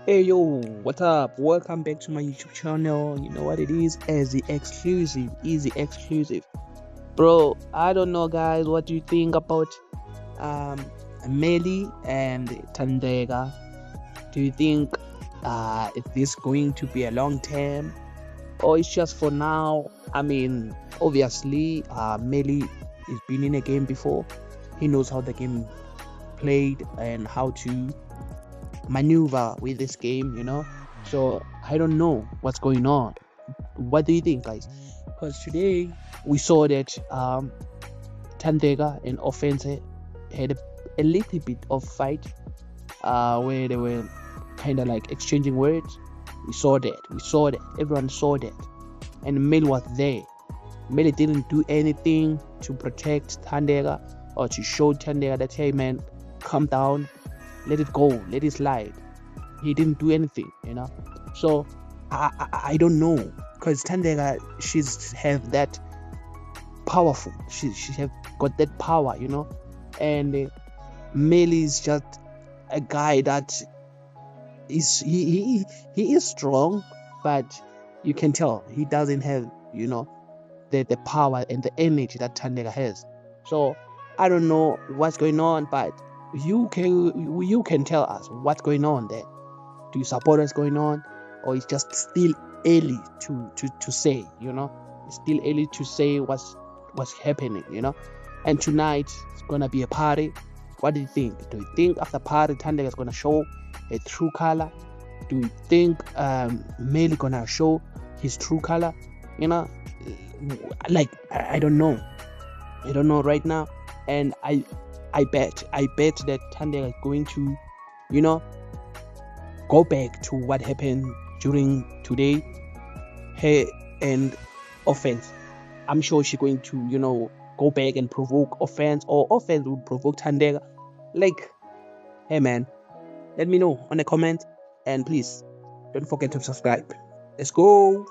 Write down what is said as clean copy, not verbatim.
Hey yo, what's up? Welcome back to my YouTube channel. You know what it is? Easy exclusive, easy exclusive. Bro, I don't know guys, what do you think about um Mmeli and Thandeka? Do you think is this going to be a long term or it's just for now? I mean, obviously, Mmeli has been in a game before. He knows how the game played and how to maneuver with this game. So I don't know what's going on. What do you think, guys? Because today we saw that Thandeka and Ofentse had a little bit of fight where they were kind of like exchanging words. We saw that. We saw that. Everyone saw that. And Mel was there. Mel didn't do anything to protect Thandeka or to show Thandeka that, hey man, calm down, let it go, let it slide. He didn't do anything. So I don't know, because Thandeka, she's have that powerful. She have got that power. And Mmeli is just a guy that is he is strong, but you can tell he doesn't have the power and the energy that Thandeka has. So I don't know what's going on, but you can tell us what's going on there. Do you support what's going on, or it's just still early to say? It's still early to say what's happening. And tonight it's gonna be a party. What do you think? Do you think after party Thandeka is gonna show a true color? Do you think Mmeli gonna show his true color? You know, like I don't know. I don't know right now, and I bet that Thandeka is going to, you know, go back to what happened during today. Her and Offense. I'm sure she's going to, go back and provoke Offense, or Offense will provoke Thandeka. Like, hey man, let me know on the comment, and please don't forget to subscribe. Let's go.